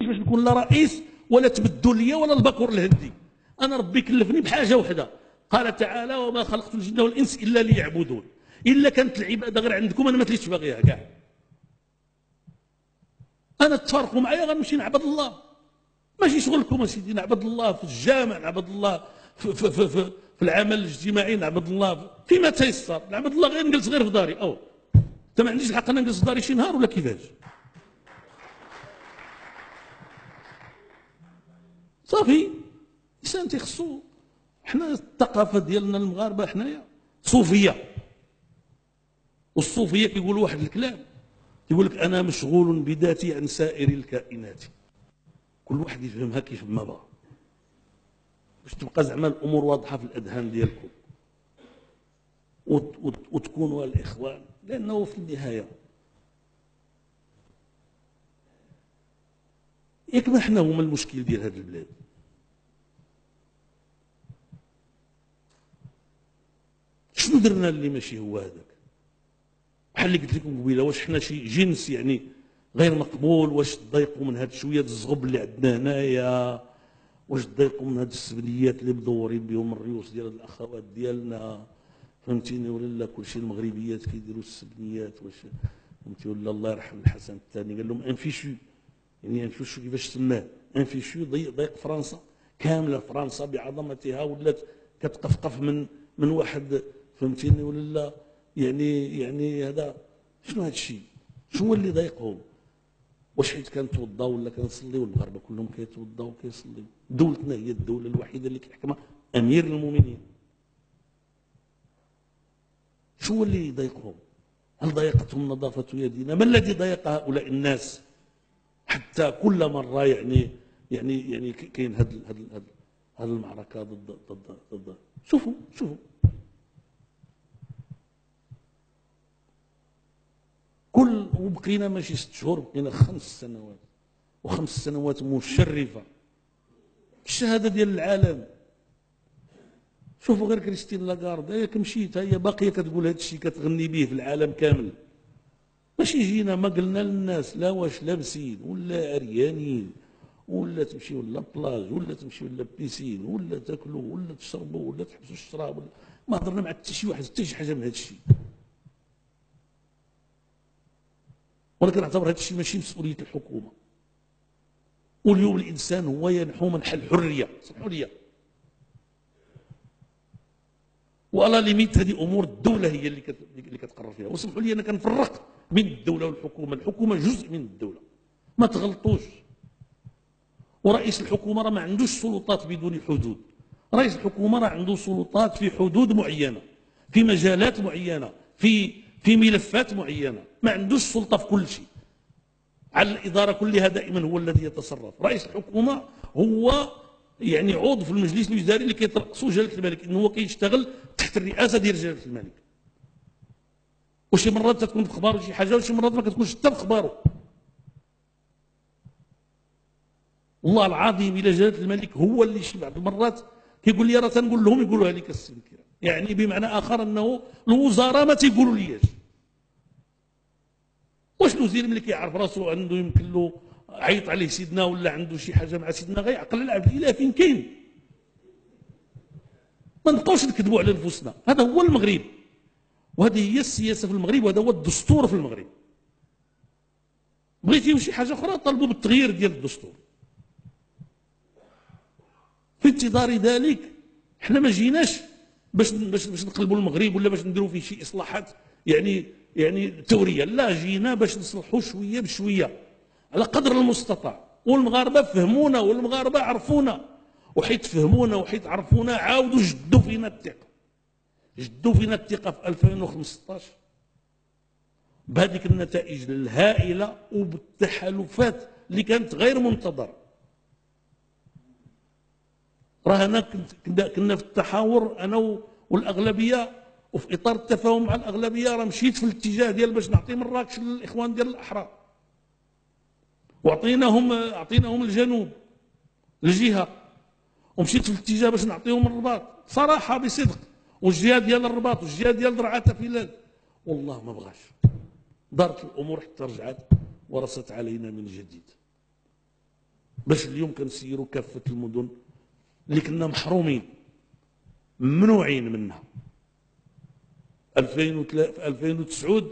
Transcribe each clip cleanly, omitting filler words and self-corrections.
باش نكون لا رئيس ولا تبدليه ولا البكور الهندي. انا ربي كلفني بحاجه وحده، قال تعالى وما خلقت الجن والانس الا ليعبدون. الا كانت العباده غير عندكم انا ما تليتش باغيها كاع. انا تفارقوا معايا غنمشي نعبد الله، ماشي شغلكم اسيدي. نعبد الله في الجامع، نعبد الله في العمل الاجتماعي، نعبد الله فيما تيسر. نعبد الله غير نجلس غير في داري. انت ما عنديش الحق انا نجلس في داري شي نهار ولا كيفاش؟ صافي الانسان تيخصو. حنا الثقافه ديالنا المغاربه حنايا صوفيه، والصوفيه كيقولوا واحد الكلام، يقول لك انا مشغول بذاتي عن سائر الكائنات. كل واحد يفهمها كيف ما بغى، باش تبقى زعما الامور واضحه في الاذهان ديالكم وتكونوا الاخوان. لانه في النهايه ياك ما حنا هما المشكل ديال هذه البلاد. شنو درنا اللي ماشي هو هذاك؟ بحال اللي قلت لكم قبيله، واش حنا شي جنس يعني غير مقبول؟ واش تضايقوا من هاد شويه الزغب اللي عندنا هنايا؟ واش تضايقوا من هاد السبنيات اللي مدورين بهم الريوس ديال الاخوات ديالنا؟ فهمتيني ولا لا؟ كلشي المغربيات كيديروا السبنيات. واش فهمتي ولا؟ الله يرحم الحسن الثاني قال لهم انفيشو، يعني انفيشو كيفاش سماه؟ انفيشو ضيق فرنسا كامله. فرنسا بعظمتها ولات كتقفقف من واحد، فهمتيني ولا لا؟ يعني هذا شنو هذا الشيء؟ شنو هو اللي ضايقهم؟ واش حيت كنتوضا ولا كنصلي والمغاربه كلهم كيتوضاو وكيصليو؟ دولتنا هي الدوله الوحيده اللي كيحكمها امير المؤمنين. شو هو اللي يضايقهم؟ هل ضايقتهم نظافه يدينا؟ ما الذي ضايق هؤلاء الناس حتى كل مره يعني كاين هذه المعركه ضد. شوفوا وبقينا ماشي 6 شهور، بقينا 5 سنوات، و5 سنوات مشرفه الشهاده ديال العالم. شوفوا غير كريستين لاغارد، هي مشيت هي باقيه كتقول هذا الشيء، كتغني به في العالم كامل. ماشي جينا ما قلنا للناس لا واش لابسين ولا عريانين، ولا تمشيو ولا بلاج، ولا تمشيو ولا بيسين، ولا تاكلوا ولا تشربوا ولا تحبسوا الشراب، ولا ما هضرنا مع حتى شي واحد حتى شي حاجه من هذا الشيء. وانا كنعتبر هذا الشيء ماشي مسؤوليه الحكومه. واليوم الانسان هو ينحو منح الحريه، سمحوا لي. وعلى ليميت هذه امور الدوله هي اللي كتقرر فيها. وسمحوا لي انا كنفرق بين الدوله والحكومه. الحكومه جزء من الدوله، ما تغلطوش. ورئيس الحكومه راه ما عندوش سلطات بدون حدود. رئيس الحكومه راه عنده سلطات في حدود معينه، في مجالات معينه، في ملفات معينه. ما عندوش سلطه في كل شيء. على الاداره كلها دائما هو الذي يتصرف. رئيس الحكومه هو يعني عضو في المجلس الوزاري اللي كيترأسو جلاله الملك، انه هو كيشتغل تحت الرئاسه ديال جلاله الملك. وشي مرات تكون في اخباره شي حاجه، وشي مرات ما كتكونش حتى في اخباره. والله العظيم الى جلاله الملك هو اللي شي بعض المرات كيقول لي راه تنقول لهم يقولوها لك السي الكرام، يعني بمعنى اخر انه الوزراء ما تيقولوا ليش. واش الوزير ملي كيعرف راسو عنده يمكن له عيط عليه سيدنا ولا عنده شي حاجه مع سيدنا غيعقل العبد الاله فين كاين؟ ما نبقاوش نكذبوا على نفوسنا. هذا هو المغرب، وهذه هي السياسه في المغرب، وهذا هو الدستور في المغرب. بغيتيو شي حاجه اخرى طالبوا بالتغيير ديال الدستور. في انتظار ذلك حنا ما جيناش باش نقلبوا المغرب ولا باش نديروا فيه شي اصلاحات يعني ثوريه، لا، جينا باش نصلحوا شويه بشويه على قدر المستطاع. والمغاربه فهمونا، والمغاربه عرفونا، وحيت فهمونا وحيت عرفونا عاودوا جدوا فينا الثقه. جدوا فينا الثقه في 2015 بهذيك النتائج الهائله وبالتحالفات اللي كانت غير منتظره. رانا كنا في التحاور انا والاغلبيه، وفي اطار التفاهم مع الاغلبيه راه مشيت في الاتجاه ديال باش نعطي مراكش للاخوان ديال الاحرار، واعطيناهم الجنوب الجهه، ومشيت في الاتجاه باش نعطيهم الرباط صراحه بصدق، والجهه ديال الرباط والجهه ديال درعا فلان. والله ما بغاش، دارت الامور حتى رجعت ورست علينا من جديد. باش اليوم كنسيروا كافه المدن اللي كنا محرومين ممنوعين منها. 2003 في 2009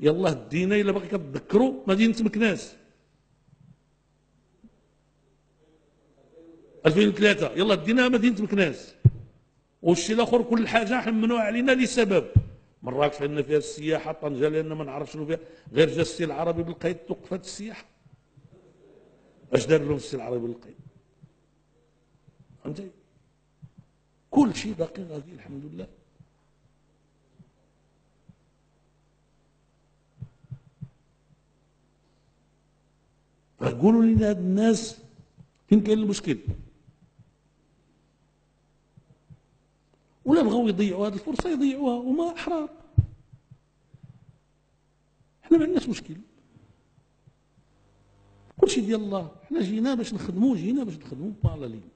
يلاه دينا الا باقي كتذكروا مدينه مكناس. 2003 يلاه دينا مدينه مكناس. والشيء الاخر كل حاجه ممنوع علينا لسبب. مراكش عندنا فيها السياحه، طنجه لان ما نعرف شنو فيها، غير جا السي العربي بالقيد توقفت السياحه. اش دار لهم السي العربي بالقيد؟ فهمتي؟ كل شيء دقيق هذه الحمد لله. فقولوا لنا هاد الناس فين كاين المشكل؟ ولا بغاو يضيعوا هذه الفرصه يضيعوها وما احرار. احنا ما عندناش مشكل، كل شيء ديال الله، احنا جينا باش نخدموا، جينا باش نخدموا على لين.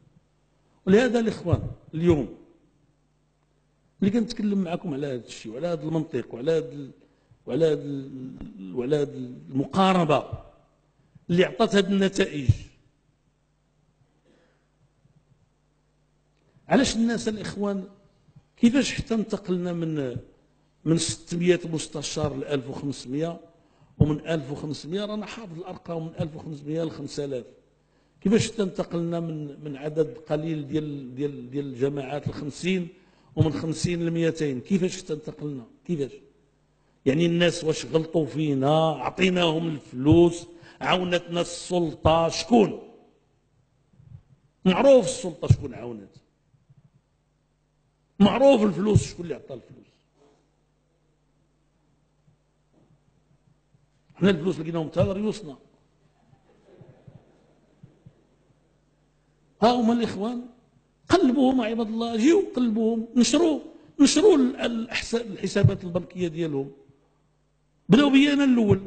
ولهذا الاخوان اليوم اللي كنتكلم معكم على هذا الشيء وعلى هذا المنطق وعلى هذا المقاربه اللي عطات هذه النتائج. علاش الناس الاخوان كيفاش حتى انتقلنا من 600 مستشار ل 1500، ومن 1500 رانا حافظ الارقام، من 1500 ل 5000. كيفاش حتى انتقلنا من عدد قليل ديال الجماعات ل 50، ومن 50 ل 200؟ كيفاش حتى انتقلنا؟ كيفاش؟ يعني الناس واش غلطوا فينا؟ عطيناهم الفلوس؟ عاونتنا السلطه؟ شكون؟ معروف السلطه شكون عاونت، معروف الفلوس شكون اللي عطى الفلوس. حنا الفلوس لقيناهم تاع ريوسنا. ها هما الاخوان قلبوهم عباد الله، جيو قلبوهم، نشروا الحسابات البنكيه ديالهم. بداو بيا انا الاول،